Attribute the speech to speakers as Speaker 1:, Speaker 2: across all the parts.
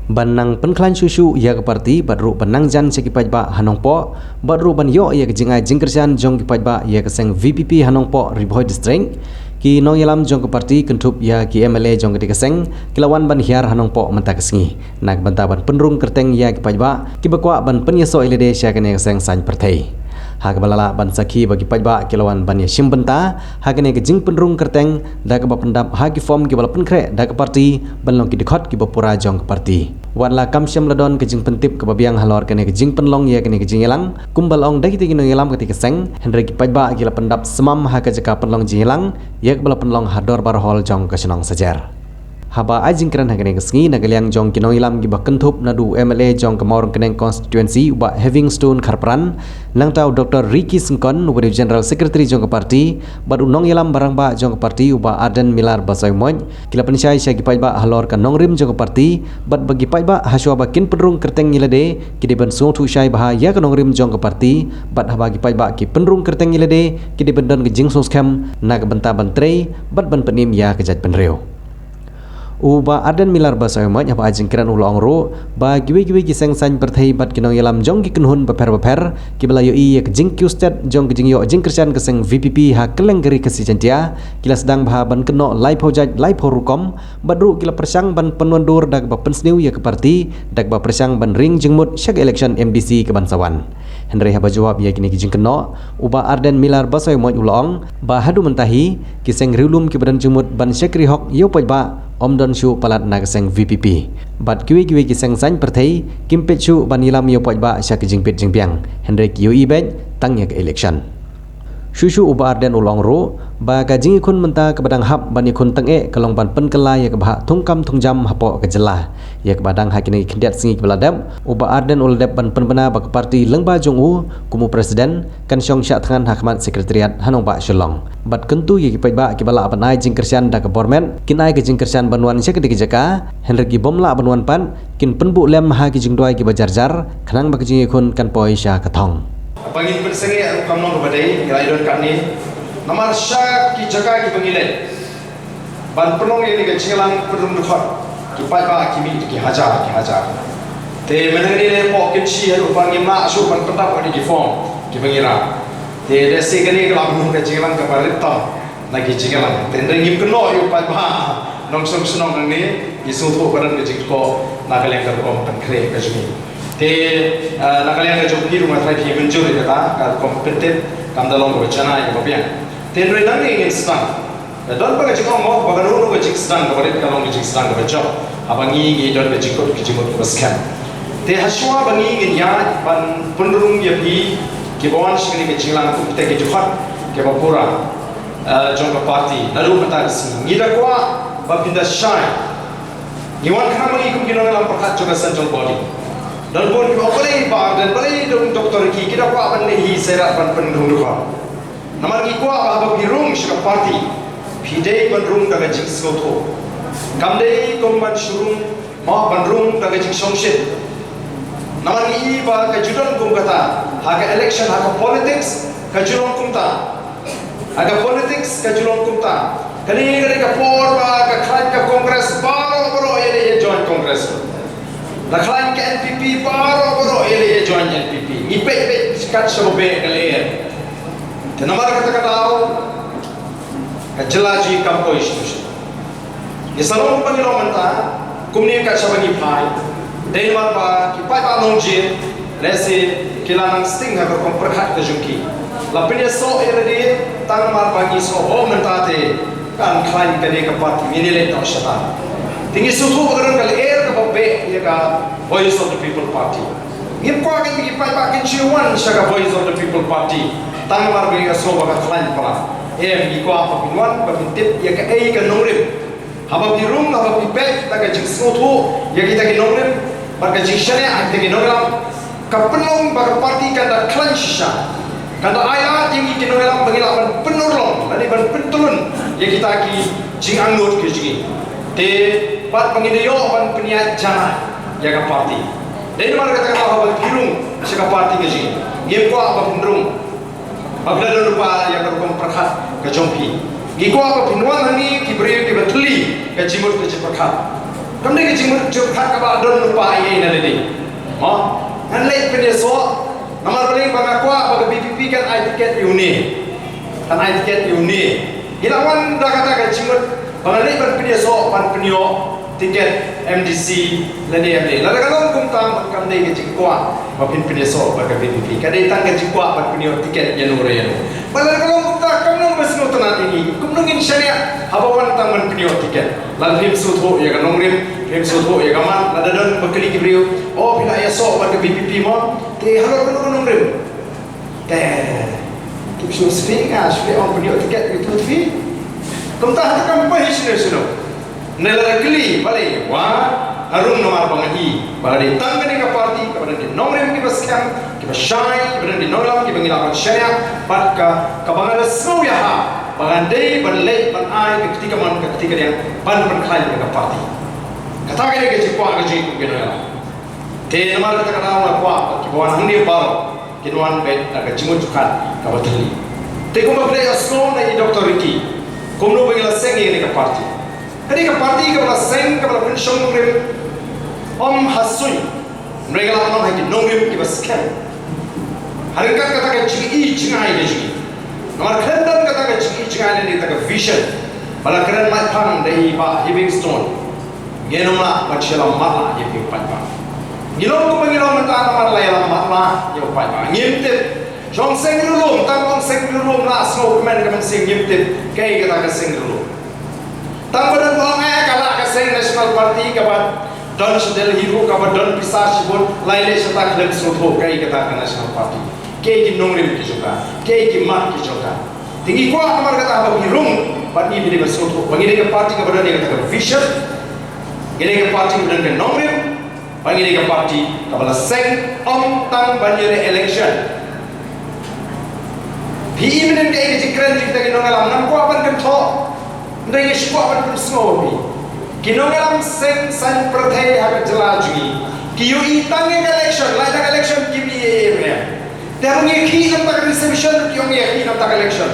Speaker 1: Banang penklan susu ia ke parti badru banang jan sekipaj ba hanong po badru ban yo ia ke jingai jingkersian jong kipaj ba ia ke seng VPP hanong po Riboy district ki nong yalam jong ke parti kentup ia ki MLA jong ke seng kilawan ban hiar hanong po menta kesengi nak banta ban penrung kerteng ia kipaj ba ki bakwa ban penyeso ilede sya ke seng san pertai hak balala ban sakhi bagi pajba kilawan ban ya simbenta hakane ke jing penrung kerteng da ke pendap haki form ki bala penkre da ke parti ban long ki dikhot ki bapura jong ke parti wanla kamsyam ladon ke jing pentip ke babiang halor kene ke jing penlong ya kene ke jing elang kumbal ong da ki no yelam ke seng henry ki pajba ki la pendap semam ha ke jeka penlong jing elang ya ke bala penlong hador barhol jong ke senong sajar haba ajing kran hagane kesengi nagaliang jong kinong ilam gi bakentup nadu MLA jong kemorong keneng constituency uba Havingstone Kharpran nang tau Dr. Ricky Sengkon ubari General Secretary jong ke parti badu nong ilam barang ba jong ke parti uba Arden Milar Basoy Moy kila pensyai syagi pajba halor kan nong rim jong ke parti bad bagi pajba haswa bakin penrung kerteng ngilade kidi ban sung thu syai bah ya kan nong rim jong ke parti bad habagi pajba ki penrung kerteng ngilade kidi bendon ke jing sung skam nag benta bantrei bad ban penim ya kejat penreu uba Arden Milar Basoy Moy apa ajing kiran ulong ro ba giwe-giwe giseng san perthai bat kinong yalam jong ki kunhun baper ki belayo i ke jing kiustat jong ki jing yo jing kersian keseng VPP ha kelenggeri kesi jantia kila sedang bah ban keno live hojaj live horukom badru kila persang ban penundur dag ba pensniu ya ke parti dag ba persang ban ring jengmut syag election MDC ke bansawan Henry haba jawab ya kini ki jing keno uba Arden Milar Basoy Moy ulong ba hadu mentahi kiseng riulum ki badan jengmut ban syakri hok yo pajba Omdon shu palat nagaseng VPP. Bat kiwi kiseng san perthai kimpet shu banilam yo pojba syak jingpet jingpiang. Hendrik yo ibet tangnya ke election. Shushu uba Arden ulong ro ba ka jingi kun menta ke badang hap bani kun tenge kalong ban penkela ya ke bah tungkam tungjam hapo ke jelah ya ke badang hakini kendiat singi ke beladap uba Arden uldep ban penbena ba ke parti lengba jong u kumu presiden kan syong syak tangan hakmat sekretariat hanong ba sholong bat kentu ya ke pajba ke bala banai jingkersian da ke bormen kinai ke jingkersian banwan syak ke jaka Henry ki bomla banwan pan kin penbu lem ha ki jingdoi ki bajarjar kanang ba ke jingi kun kan poi sya katong
Speaker 2: Pangin persengi aku kamno kepadai kira idon kami namar syak ki jaga ki pangilai ban penong ini ke cilang pedum dekhot ki paiba kimi ki hajar te menengni le po kinci haru pangin na asu ban pendap di form ki pangira te desi kini ke lamun ke cilang ke baritam lagi cilang te ndengim keno yu paiba nong senong ni isu tu badan ke jingko nakaleng ke kom pankre ke jimi te nakalian ke joki rumah terakhir mencuri kata kalau kompeten kam dalam berencana yang bapian te ndoi nang ingin sedang dan bagai jika mau bagai dulu ke jik sedang kepada kalau ke jik sedang kepada job abangi ngi dan ke jikot ke jimut ke scam te haswa bangi ingin ya ban pendurung ya pi ke bawan sekali ke cilang tu kita ke jihad ke bapura jong ke parti lalu mentari sini ngida kwa bapinda shine ngiwan kana bangi kum kinong dalam perkat juga central body dan pun kita boleh bar dan boleh dong doktor ki kita kuat ban hi serat ban pendung duka namar ki kuat ba birung syaka parti pidai ban rung daga jing soto kamdei komban shurung ma ban rung daga jing songshit namar ki ba ka judon kum kata haga election haga politics ka jurong kumta haga politics ka jurong kumta kali ka por ba ka khat ka congress baro ele join congress nakhlain ke NPP baro ele join NPP ipet kat sobe kalian tenamar kata tahu kajelaji kampo institution isalong pangilo menta kumni kat sabani pai dei marba ki pai ba nongje lese kilanang sting ha ko perhat ke jungki lapine so ele tang marba ki so o menta te kan khlain ke ne ka parti ni le tak syata tinggi susu bergerak kali air ke babe ya ka Voice of the People Party. Ngip ko akan bigi pai pakin ciuman syaga Voice of the People Party. Tang mar bigi so bakat lain pala. Bigi ko apa pinwan babintip ya ka ai ka nongrim. Haba birum haba bibek ta ka jing soto ya kita ki nongrim barka jing syariah kita ki nongram ka penong bakat parti kan da klan shisha. Kan da ayat yang ki nongram bangilaban penurlong tadi ban pentulun ya kita ki jing angut ke jing. Te pat pengidio ban peniat jana ya ka parti dan mana kata apa birung seka parti ke sini game ko apa pendrung abla lupa ya ka kom perkhat ke jompi gi ko apa pinwan hani ki beri ki batli ke jimur ke perkhat Kami ni cuma cakap kabar don lupa ini nanti. Ngan late penyesuai. Nomor paling bangakwa bagi BPP kan tiket uni. Kan tiket uni. Hilangan dah kata kan cuma bangalik penyesuai penyo tiket MDC lagi MD. Lalu kalau kumtam kami ni cakap bapin penyesuai bagi BPP. Kadang tangga cakap bapin penyo tiket Januari. Lalu kalau kumtam kami masih nonton ini. Kumnungin syariah habawan taman penyo tiket. Lalu himsut ya kan nongrim. Himsut ya kaman. Lalu don berkali kibriu. Oh bila ya so bagi BPP mo. Teh halau kan nongrim. Teh. Kipsu sfinga, sfi on penyo tiket itu fi. Kumtam hakam pahisnya suno. Nelara keli balik wah harum nomor bangahi pada di tangga ni parti kepada di nongrim kita sekian kita shine kepada di nonglam kita mengilakan syariah pada kebangan semua ya bagandai berlait banai ketika dia ban berkali ke parti kata kali ke cikwa ke cikgu gitu ya te nomor kata kata orang kuat kibawan hendir baru kinuan bet agak cimut cukan kabateli te kumba play asno na Dr. Ricky kumno bangila sengi ni ke parti. Jadi ke parti ke bala seng ke bala pensiun nongrim om hasui mereka lawan lagi nongrim ke baskan hari kata ke cigi cingai ni cigi nomor kendan kata ke cigi cingai ni tak vision bala keren mai pang dari ba Living Stone genomla macam mala ye pi pa gilong ko bangilong mata namar layam mala ye pa ngimte jong seng lulum tang seng lulum la snow men ke seng ngimte kai kata ke seng lulum Tanggapan orang kalau kasih National Party kabar don sedel hero kabar don pisah sibut lain serta kelem soto kai kata National Party kai nongrim kijoka kai mat kijoka tinggi kuah kamar kata apa hirung parti pilih soto bagi dia parti kabar dia kata vision gini ke parti kemudian ke nongrim bagi dia parti kabar seng om tang banjir election PI menen kai keren kita nongalam nam kuah pan kento Ndai sebuah pun semua ni. Kinongalam seng san perthai agak jelajui. Kiu itang election, lain election kimi area. Tapi ni ki nam tak reception, kiu ni ki nam tak election.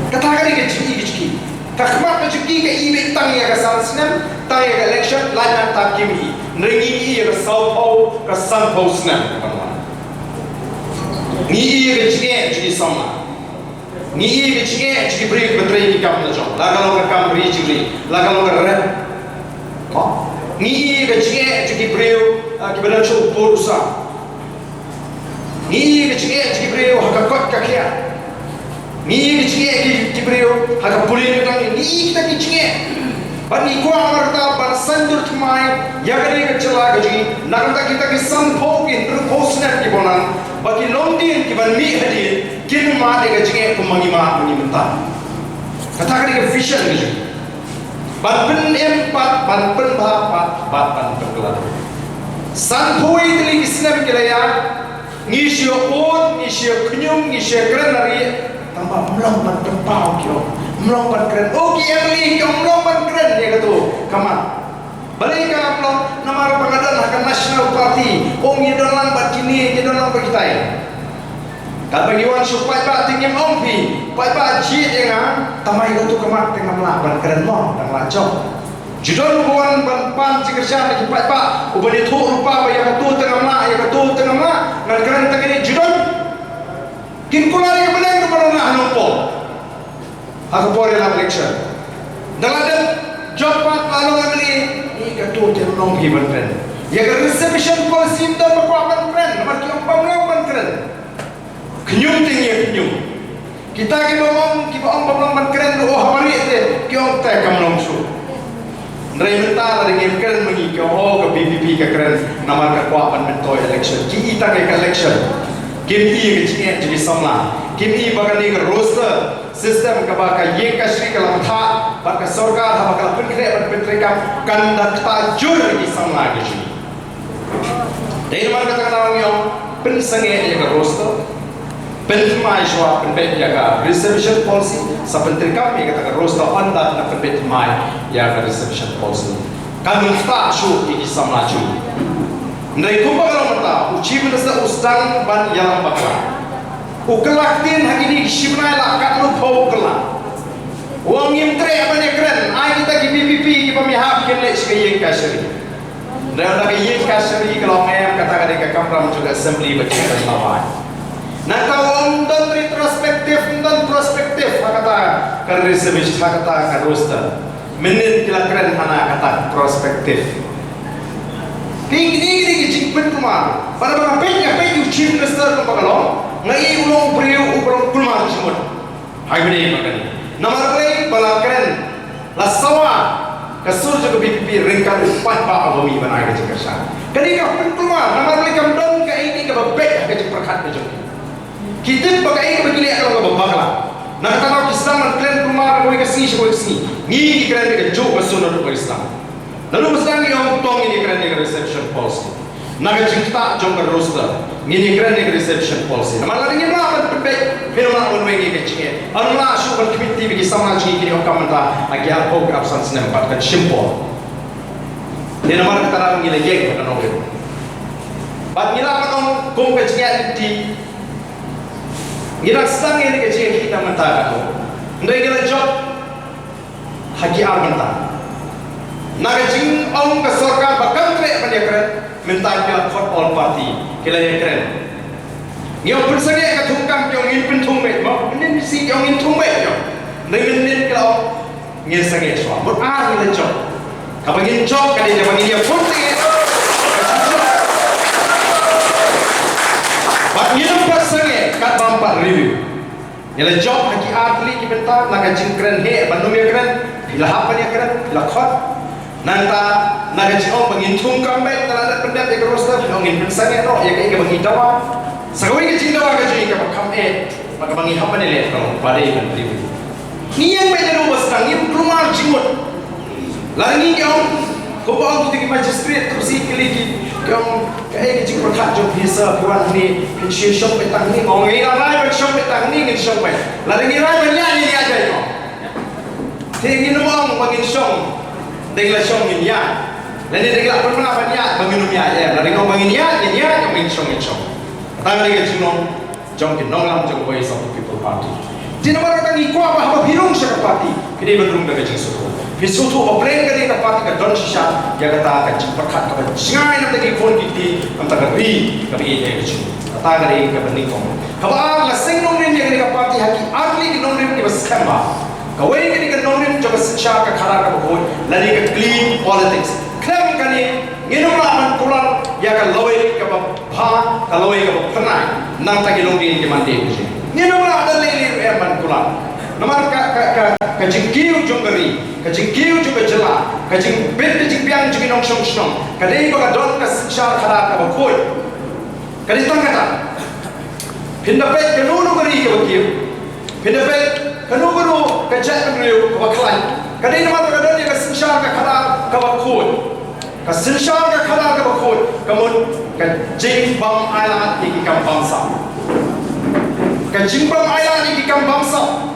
Speaker 2: Katakan ni kecil. Kakmat kecil ke ibe tang ya kasal senam, tang ya election, lain tak kimi. Neringi ya South Pole, ke Sun Pole senam. Ni ya kecil sama. Ni bicara cik beri betray ni kam lajong, laga loga kam beri ciri, laga loga rem. Ni bicara cik beri kibaran cukup borusa. Ni bicara cik beri hakakot kakia. Ni bicara cik beri hakak pulih datang. Ni kita bicara. Bani kuah marta bersandur kemai, yang ada kecelah gaji. Nak kita kisan pogin terposnet kibonan. Bagi londin kiban mi hadir. Kini mak dia gaji kemangi mak mentah. Katakan dia vision gaji. Ban pen empat, ban pen bapak, ban pen kelar. Sanpui teli Islam kiraya. Ngisio on, ngisio kenyum, ngisio keren lari. Tambah melong ban tempau kio, melong ban keren. Oh kian li kio melong ban keren dia kata. Kaman. Balik ke melong nama pengadaan akan National Party. Oh ni dalam bat kini, ni dalam bagi kita. Kalau bagi orang supaya pak tinggi ompi, pak jid dengan tamai itu kemat dengan melakukan keren mon dan lacok. Judul bukan ban cikerja lagi pak ubah itu rupa yang ketu tengah melak, yang ketu tengah melak, dan keren tengah ini judul. Kin kulari kebenar kepada nak nompo. Aku boleh dalam election. Dalam ada job pak lalu ini ketu tengah nompi ban keren. Yang reservation policy itu berkuat keren, nomor kiam keren. Kenyum tinggi kenyum. Kita kita om keren oh hari itu kita tak kamu langsung. Nrai mentah dari keren mengi ke BPP ke keren nama kekuatan mentoy election. Kita ke election. Kimi ke jadi samla. Kimi bagan ni ke roster sistem ke baka ye kasri ke lamtha baka sarkar ha baka penkre pentreka kandak tajur di samla ke sini. Dari mana kata orang yang pensange ye ke roster pentimai jua penbet jaga reservation policy seperti kami katakan roster anda nak pentimai jaga reservation policy kami tak show ini sama laju. Dari tu kalau mata uji menasa ustang ban yang bakal ukelaktin hari ini shibnai lakat lu pau kelak. Wang yang tere apa ni keren? Ai kita ki BPP pemihak kini sekali kasih. Dan lagi yang kasih kalau em kata ketika kampram juga assembly bercakap lawan. Nah kalau dan retrospektif kata kan reservis kata kan roster. Menit kira keren mana kata prospektif. Ini jingpen rumah. Pada mana pej chief minister tu pakalong. Ngai ulong beriu ulong kulmar semut. Hai beri makan. Nama lain balakren la sawa kasur juga BPP ringkan empat pak abami banai ke Jakarta. Kali ka pun keluar nama lain kam don ka ini ka babek ka perkat ke joki. Kita pakai ka begini kalau ka babakla. Nak tahu Islam klan keluar ko ka si ni kran ka jo basuna ko Islam. Lalu mesti yang tong ini kran ka reception policy. Naga cinta jongkar roster ngini kran ka reception policy. Nama lain ni lah babek firman on wengi ke cike. Allah syukur committee bagi sama cike ni okam menta agar pok absence nempat kan simple. Dia nama kata orang ngile geng kan orang. Bat ngila kan kong ke cike di ngira sang ini ke cike kita menta kan. Ndai ngila job haki ar menta. Naga jing ke sarkar bakal tre apa dia keren menta kila court all party kila dia keren. Yang persegi kat tukang yang ingin pentung bet, ini si yang ingin tung bet yo. Dengan kalau ingin segi soal, buat ni lencok. Kalau ingin cok, kalau dia panggil dia putih. Buat ingin persegi kat bampak review. Yang lencok haki atli kita nak jingkren he, bandung dia keren, bila apa dia keren, bila kot. Nanta nak jingong panggil tung kambet, terhadap pendat dia keroslah, yang ingin persegi no, yang ingin bagi dawa. Sekali ke cinta ke jadi ke pakam maka bangi apa ni lihat kalau pada ikan ribu. Ni yang beda dulu sekarang ni rumah jimut. Lalu ni yang kau bawa tu di magistrate terus ikili yang kayak jing perkat jom bisa buat ni pensiun shop petang ni orang ini ramai bershop petang ni ngin shop pet. Lalu ni ramai banyak ni aja itu. Tinggi nombor bangin shop dengan shop ni ya. Lalu dengan pernah banyak bangin ya ya. Lalu kau bangin ya yang bangin shop. Tangan dia cuma jongkin nonglam jong Voice of the People Party. Jadi mana kan ikut apa birung syarikat parti. Kini berdurung dengan jengsutu. Jengsutu operate kali ke parti ke don sisa. Dia kata akan perkat ke jangan nanti phone kita antara ri ke ini itu. Kata kali ke benikong. Kalau lah sing nongrin dia ke parti haki arli ke nongrin ke skamba. Kau ini ke nongrin coba sisa ke karar ke boy. Lari ke clean politics. Klaim kali nginum laman pulang ya ke loe ke bah kalau ke pernah nang tagi longin ke mandi ke nginum lah ada lili man pulang nomor ka jingkiu jongari ka jingkiu juga jela ka jing bet jing piang jing nong song song ka dei ka don ka sisa khara ka bakoi ka di tang kata pinda bet ka nunu gari ke bakiu pinda bet ka nunu ka jat ngriu ka baklan ka dei nomor ka don ka sisa ka khara ka bakoi Kesensyal ke kalah ke bakut, kemun ke jimbang alat di kikam bangsa. Ke jimbang alat di kikam bangsa.